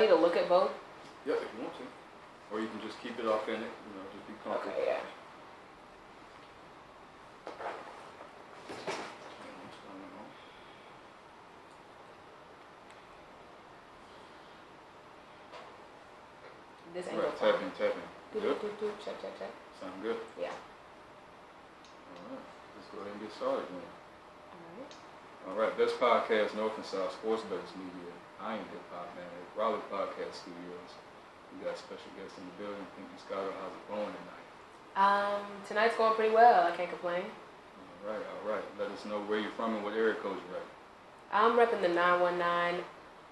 need to look at both? Yeah, if you want to. Or you can just keep it authentic, just be comfortable. Okay, yeah. This angle. Right, tapping. Good. Check. Sound good? Yeah. Alright, let's go ahead and get started then. Alright. Alright, best podcast, North and South Sports-Based Media. I am Hip Hop Man at Raleigh Podcast Studios. We got special guests in the building. Pink Moscato, how's it going tonight? Tonight's going pretty well. I can't complain. Alright. Let us know where you're from and what area code you're at. I'm repping the 919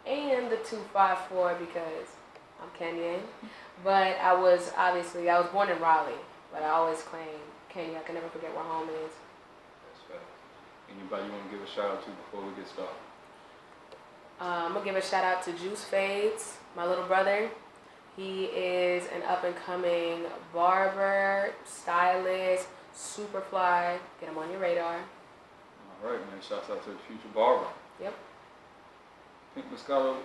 and the 254 because I'm Kenyan. But I was born in Raleigh, but I always claim Kenya. I can never forget where home is. That's fact. Anybody you want to give a shout out to before we get started? I'm going to give a shout out to Juice Fades, my little brother. He is an up-and-coming barber, stylist, super fly. Get him on your radar. All right, man. Shouts out to the future barber. Yep. Pink Moscato,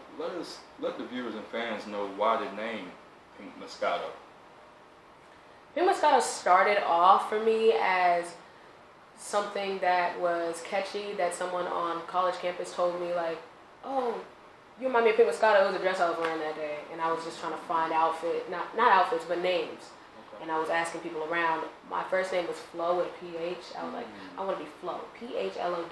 let the viewers and fans know why the name Pink Moscato. Pink Moscato started off for me as something that was catchy that someone on college campus told me, like, oh, you remind me of Pink Moscato. It was a dress I was wearing that day, and I was just trying to find not outfits, but names. Okay. And I was asking people around. My first name was Flo with a PH. I was like, I want to be Flo, PHLOW.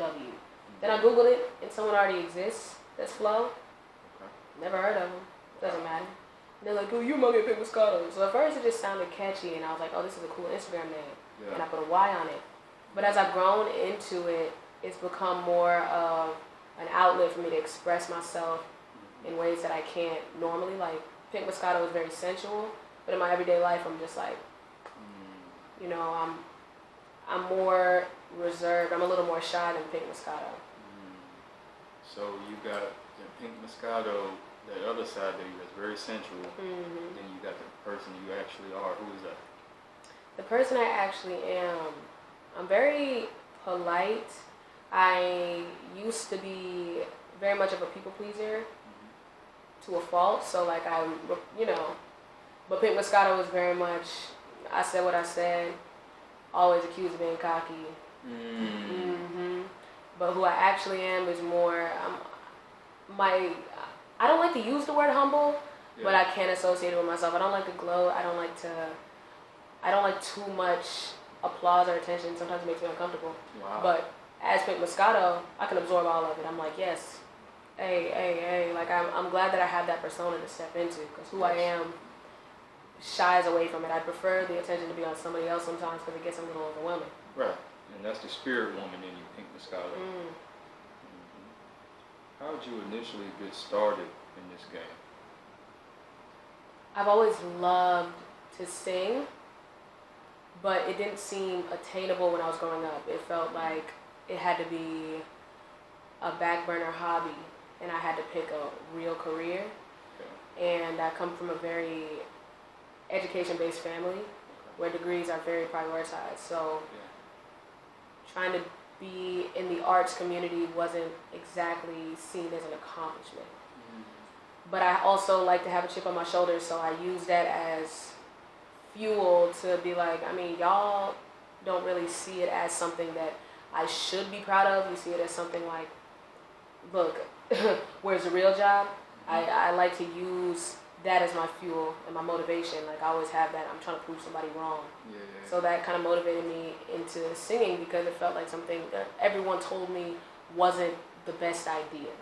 Then I Googled it, and someone already exists that's Flo. Okay. Never heard of him. Doesn't matter. And they're like, oh, you remind me of Pink Moscato. So at first it just sounded catchy, and I was like, oh, this is a cool Instagram name. Yeah. And I put a Y on it. But as I've grown into it, it's become more of an outlet for me to express myself in ways that I can't normally. Like, Pink Moscato is very sensual, but in my everyday life, I'm just like, I'm more reserved. I'm a little more shy than Pink Moscato. So you got the Pink Moscato, that other side that you that's very sensual. Mm-hmm. Then you got the person you actually are. Who is that? The person I actually am, I'm very polite. I used to be very much of a people pleaser to a fault. So like but Pink Moscato was very much, I said what I said, always accused of being cocky. But who I actually am is more, I don't like to use the word humble, but I can't associate it with myself. I don't like to gloat. I don't like too much applause or attention. Sometimes it makes me uncomfortable. Wow. But as Pink Moscato, I can absorb all of it. I'm like, yes, hey. Like, I'm glad that I have that persona to step into, because who I am shies away from it. I prefer the attention to be on somebody else sometimes because it gets a little overwhelming. Right. And that's the spirit woman in you, Pink Moscato. How did you initially get started in this game? I've always loved to sing, but it didn't seem attainable when I was growing up. It felt like it had to be a back burner hobby, and I had to pick a real career. Okay. And I come from a very education-based family where degrees are very prioritized. So trying to be in the arts community wasn't exactly seen as an accomplishment. But I also like to have a chip on my shoulder, so I use that as fuel to be like, y'all don't really see it as something that I should be proud of. You see it as something like, look, where's the real job? I like to use that as my fuel and my motivation. Like, I always have that. I'm trying to prove somebody wrong. So that kind of motivated me into singing, because it felt like something that everyone told me wasn't the best idea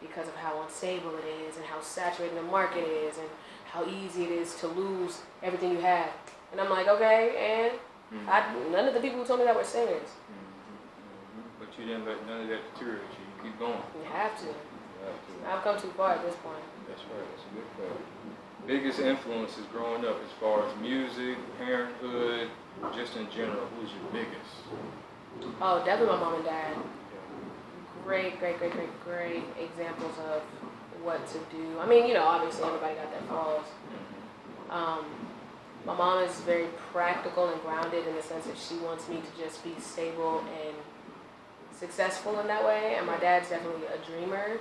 because of how unstable it is and how saturated the market is and how easy it is to lose everything you have. And I'm like, okay, and none of the people who told me that were singers. But you didn't let none of that deteriorate you. You keep going. You have to. I've come too far at this point. That's right. That's a good part. Biggest influences growing up as far as music, parenthood, just in general, who's your biggest? Oh, definitely my mom and dad. Great examples of what to do. Obviously everybody got their flaws. My mom is very practical and grounded in the sense that she wants me to just be stable and successful in that way. And my dad's definitely a dreamer.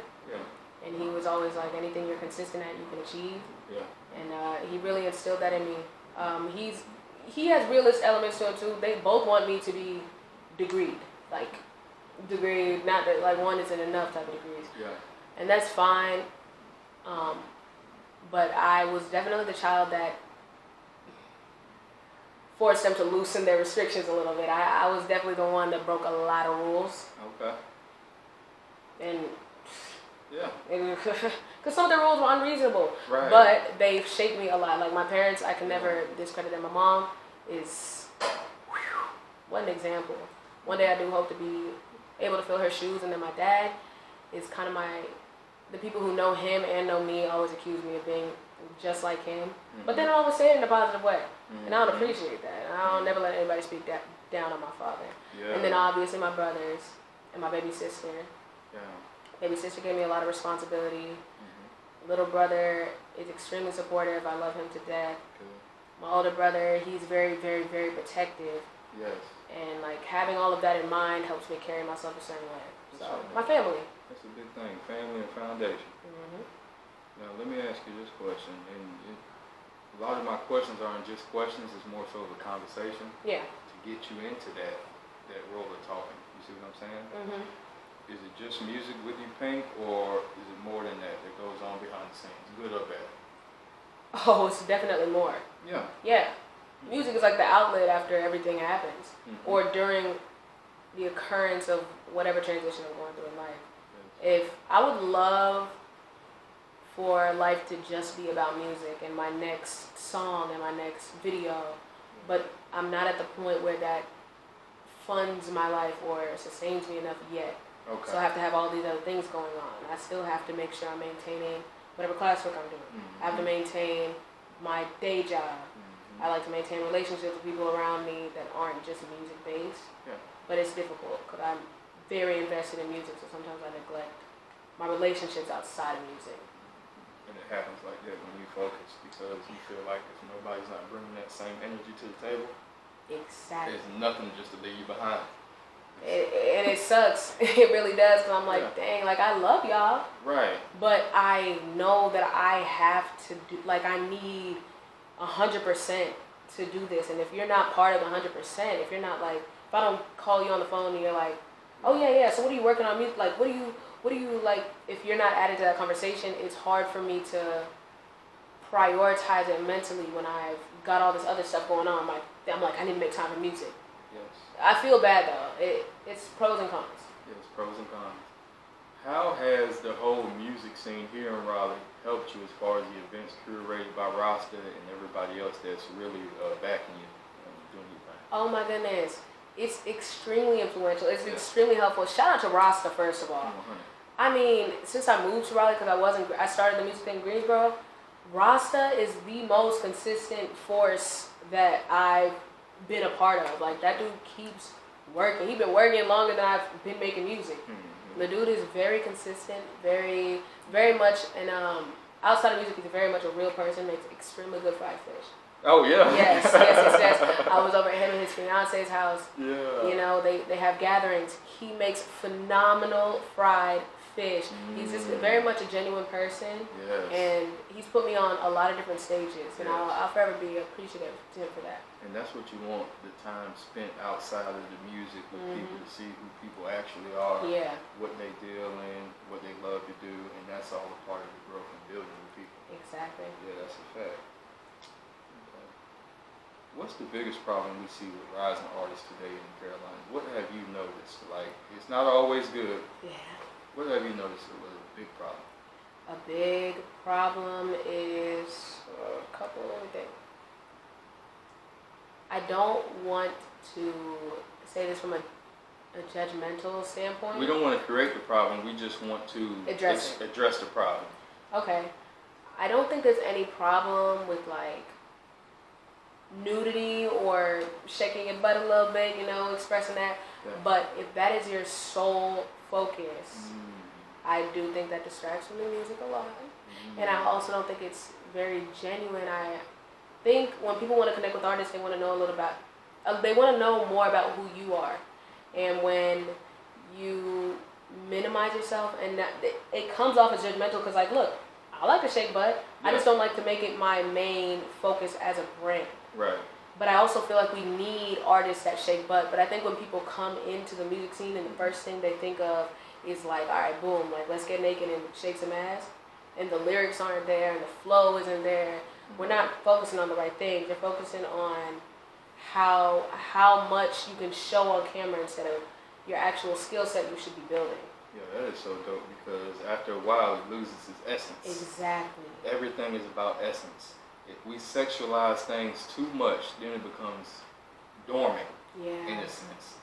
and he was always like, anything you're consistent at, you can achieve. Yeah. And he really instilled that in me. He has realist elements to him too. They both want me to be degreed, like degree, not that like one isn't enough type of degrees. Yeah. And that's fine. But I was definitely the child that forced them to loosen their restrictions a little bit. I was definitely the one that broke a lot of rules. Okay. And yeah, because some of the rules were unreasonable. Right. But they've shaped me a lot. Like my parents, I can never discredit them. My mom is, what an example. One day I do hope to be able to fill her shoes. And then my dad is kind of the people who know him and know me always accuse me of being just like him. Mm-hmm. But then I always say it in a positive way. Mm-hmm. And I don't appreciate that. And I don't never let anybody speak down on my father. Yeah. And then obviously my brothers and my baby sister. Yeah. Baby sister gave me a lot of responsibility. Mm-hmm. Little brother is extremely supportive. I love him to death. Good. My older brother, he's very, very, very protective. Yes. And like having all of that in mind helps me carry myself a certain way. So my family. That's a big thing, family and foundation. Mm-hmm. Now let me ask you this question, and a lot of my questions aren't just questions; it's more so of a conversation. Yeah. To get you into that role of talking. You see what I'm saying? Mm-hmm. Is it just music with you, Pink, or is it more than that goes on behind the scenes, good or bad? Oh, it's definitely more. Yeah. Yeah. Mm-hmm. Music is like the outlet after everything happens, or during the occurrence of whatever transition I'm going through in life. If I would love for life to just be about music and my next song and my next video, but I'm not at the point where that funds my life or sustains me enough yet. Okay. So I have to have all these other things going on. I still have to make sure I'm maintaining whatever classwork I'm doing. Mm-hmm. I have to maintain my day job. Mm-hmm. I like to maintain relationships with people around me that aren't just music based. Yeah. But it's difficult because I'm very invested in music, so sometimes I neglect my relationships outside of music. And it happens like that when you focus because you feel like if nobody's not bringing that same energy to the table, exactly, there's nothing just to leave you behind. And it sucks. It really does because I'm like, dang, like I love y'all. Right. But I know that I have to do, like I need 100% to do this. And if you're not part of the 100%, if you're not like, if I don't call you on the phone and you're like, oh yeah, so what are you working on music? Like, what do you like, if you're not added to that conversation, it's hard for me to prioritize it mentally when I've got all this other stuff going on. I'm like, I need to make time for music. Yes. I feel bad though. It's pros and cons. Yes, pros and cons. How has the whole music scene here in Raleigh helped you as far as the events curated by Rasta and everybody else that's really backing you doing your thing? Oh my goodness. It's extremely influential. It's extremely helpful. Shout out to Rasta, first of all. 100. I mean, since I moved to Raleigh, because I started the music thing in Greensboro, Rasta is the most consistent force that I've been a part of. Like, that dude keeps working. He's been working longer than I've been making music. Mm-hmm. The dude is very consistent, very, very much, and outside of music, he's very much a real person, makes extremely good fried fish. Oh, yeah. Yes. I was over at him and his fiance's house. Yeah. You know, they have gatherings. He makes phenomenal fried fish. He's just very much a genuine person. Yes. And he's put me on a lot of different stages. And I'll forever be appreciative to him for that. And that's what you want, the time spent outside of the music with people to see who people actually are, what they deal in, what they love to do. And that's all a part of the growth and building with people. Exactly. Yeah, that's a fact. What's the biggest problem we see with rising artists today in the Carolinas? What have you noticed? Like, it's not always good. Yeah. What have you noticed was a big problem? A big problem is a couple of things. I don't want to say this from a judgmental standpoint. We don't want to create the problem. We just want to address the problem. Okay. I don't think there's any problem with, like, nudity or shaking your butt a little bit, you know, expressing that. Yeah. But if that is your sole focus, I do think that distracts from the music a lot. And I also don't think it's very genuine. I think when people want to connect with artists, they want to know they want to know more about who you are. And when you minimize yourself, and that it comes off as judgmental. Because like, look, I like to shake butt. I just don't like to make it my main focus as a brand. Right. But I also feel like we need artists that shake butt. But I think when people come into the music scene and the first thing they think of is like, all right, boom, like let's get naked and shake some ass, and the lyrics aren't there and the flow isn't there, we're not focusing on the right things. They're focusing on how much you can show on camera instead of your actual skill set you should be building. Yeah, that is so dope, because after a while it loses its essence. Exactly. Everything is about essence. If we sexualize things too much, then it becomes dormant. Yeah. In a sense,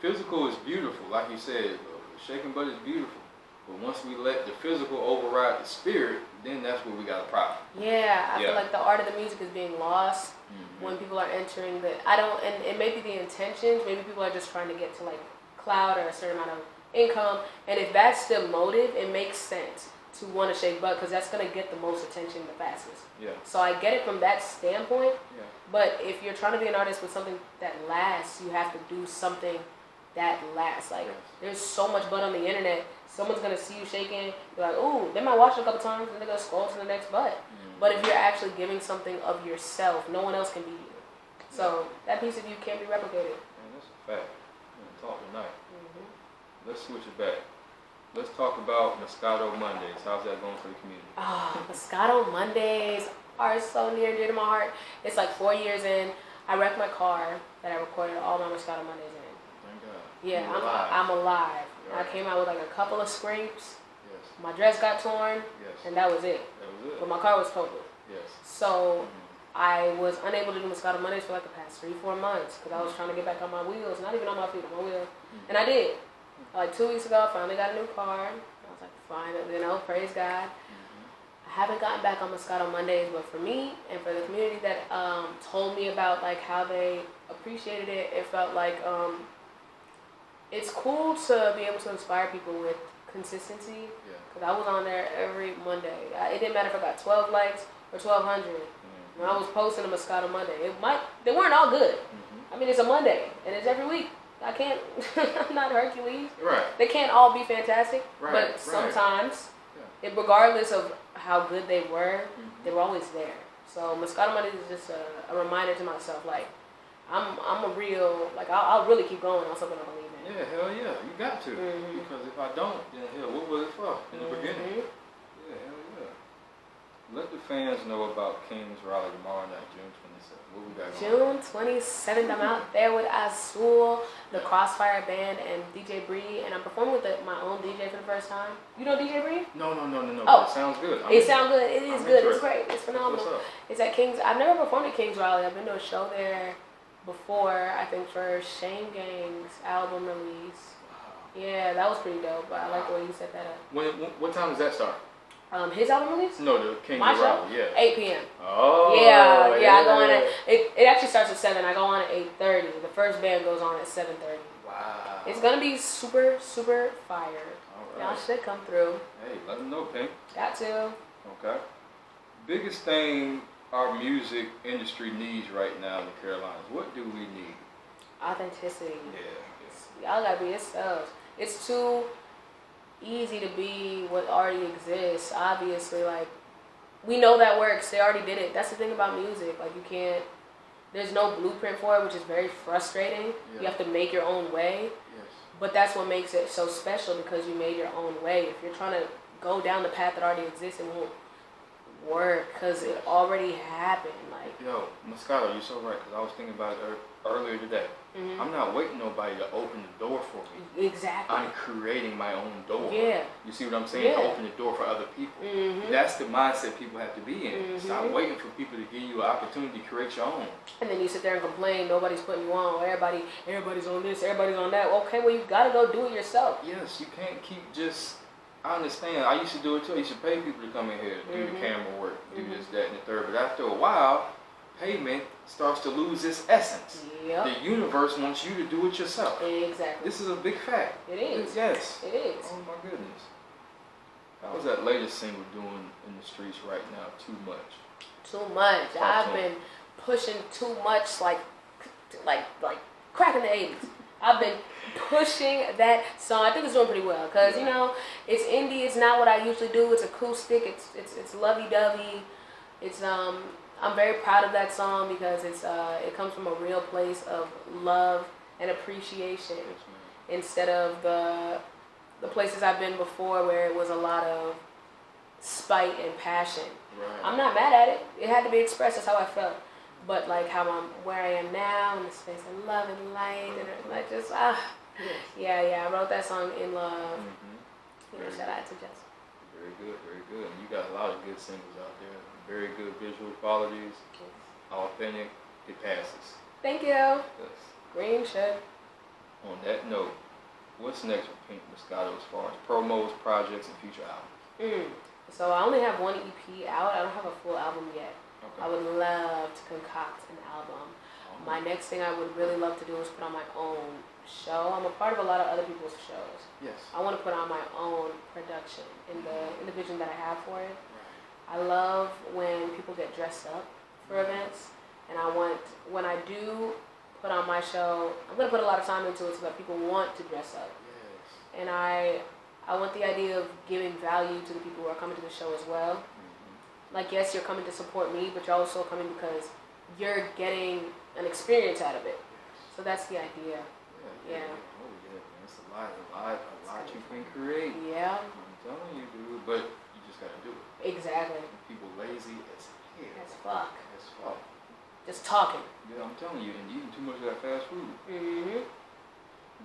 physical is beautiful, like you said. Shaking butt is beautiful, but once we let the physical override the spirit, then that's where we got a problem. Yeah, I feel like the art of the music is being lost when people are entering the. And it may be the intentions. Maybe people are just trying to get to like cloud or a certain amount of income, and if that's the motive, it makes sense to want to shake butt because that's gonna get the most attention the fastest. Yeah. So I get it from that standpoint. Yeah. But if you're trying to be an artist with something that lasts, you have to do something that lasts. Like there's so much butt on the internet. Someone's gonna see you shaking, be like, ooh, they might watch it a couple times, and they're gonna scroll to the next butt. But if you're actually giving something of yourself, no one else can be you. So that piece of you can't be replicated. Man, that's a fact. We're gonna talk tonight. Let's switch it back. Let's talk about Moscato Mondays. How's that going for the community? Oh, Moscato Mondays are so near and dear to my heart. It's like 4 years in. I wrecked my car that I recorded all my Moscato Mondays in. Thank God. Yeah, I'm alive. Right. I came out with like a couple of scrapes. Yes. My dress got torn. Yes. And that was it. That was it. But my car was totaled. Yes. So I was unable to do Moscato Mondays for like the past 3-4 months because I was trying to get back on my wheels, not even on my feet, on my wheels. And I did. Like 2 weeks ago, I finally got a new car. I was like, fine, praise God. I haven't gotten back on Moscato Mondays, but for me and for the community that told me about like how they appreciated it, it felt like it's cool to be able to inspire people with consistency. Because I was on there every Monday. It didn't matter if I got 12 likes or 1,200. When I was posting a Moscato Monday, they weren't all good. I mean, it's a Monday and it's every week. I can't. I'm not Hercules. Right. They can't all be fantastic. Right. But sometimes, regardless of how good they were always there. So Moscato Mondays is just a reminder to myself, like I'm a real, like I'll really keep going on something I believe in. Yeah, hell yeah, you got to. Because if I don't, then hell, what was it for in the beginning? Yeah, hell yeah. Let the fans know about King's Rally tomorrow night, June 27th. What we got going on? June 27th, I'm out there with Azul, the Crossfire Band, and DJ Bree, and I'm performing with my own DJ for the first time. You know DJ Bree? No. Oh, it sounds good. It sounds good. It is good. Interested. It's great. It's phenomenal. It's at King's. I've never performed at King's Rally. I've been to a show there before, I think for Shane Gang's album release. Wow. Yeah, that was pretty dope. But I like the way you set that up. What time does that start? His album release? No, the King's My show? Rally, yeah. 8 p.m. Oh. Yeah. I go on at, it actually starts at 7. I go on at 8:30. The first band goes on at 7:30. Wow. It's going to be super, super fire. All right. Y'all should come through. Hey, let them know, Pink. Got to. Okay. Biggest thing our music industry needs right now in the Carolinas, what do we need? Authenticity. Yeah. Y'all gotta be yourselves. It's too easy to be what already exists. Obviously, like we know that works. They already did it. That's the thing about music. Like you can't. There's no blueprint for it, which is very frustrating. Yeah. You have to make your own way. Yes. But that's what makes it so special because you made your own way. If you're trying to go down the path that already exists, it won't work because it already happened. Like yo, Moscato, you're so right. Because I was thinking about it earlier today. I'm not waiting nobody to open the door for me. Exactly. I'm creating my own door. Yeah. You see what I'm saying? Yeah. Open the door for other people. That's the mindset people have to be in. Stop waiting for people to give you an opportunity to create your own. And then you sit there and complain, nobody's putting you on, everybody's on this, everybody's on that. Okay, well you gotta go do it yourself. Yes, you can't keep just. I understand. I used to do it too. I used to pay people to come in here, do the camera work, do this, that, and the third. But after a while, payment starts to lose its essence. Yep. The universe wants you to do it yourself. Exactly. This is a big fact. It is. Yes. It is. Oh my goodness. How's that latest single doing in the streets right now? Too much. Too much. I've been pushing too much, like crack in the 80s. I've been pushing that song. I think it's doing pretty well because you know it's indie. It's not what I usually do. It's acoustic. It's lovey-dovey. It's I'm very proud of that song because it comes from a real place of love and appreciation instead of the places I've been before where it was a lot of spite and passion. Right. I'm not mad at it. It had to be expressed. That's how I felt. But like how I'm where I am now in the space of love and light and like just yeah. I wrote that song in love. You know, shout out to Jess. Very good, very good. And you got a lot of good singles out there. Very good visual qualities. Authentic. It passes. Thank you. Yes. Green shirt. On that note, what's next for Pink Moscato as far as promos, projects, and future albums? So I only have one EP out. I don't have a full album yet. Okay. I would love to concoct an album. My next thing I would really love to do is put on my own show. I'm a part of a lot of other people's shows. Yes. I want to put on my own production in the vision that I have for it. Right. I love when people get dressed up for events, and I want, when I do put on my show, I'm going to put a lot of time into it so that people want to dress up. Yes. And I want the idea of giving value to the people who are coming to the show as well. Like, yes, you're coming to support me, but you're also coming because you're getting an experience out of it. So that's the idea. Yeah. Oh yeah, man. It's a lot you can create. Yeah. I'm telling you, dude. But you just gotta do it. Exactly. People lazy as hell. As fuck. As fuck. Just talking. Yeah, I'm telling you, and eating too much of that fast food.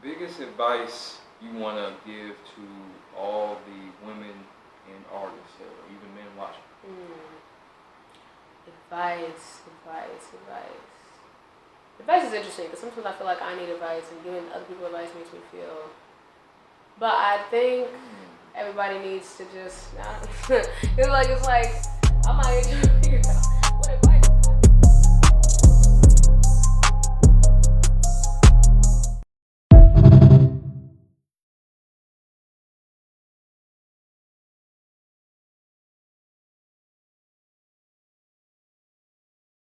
Biggest advice you wanna give to all the women and artists, or even men watching? Advice is interesting because sometimes I feel like I need advice and giving other people advice makes me feel. But I think everybody needs to just. It's like I'm not even trying to figure it out.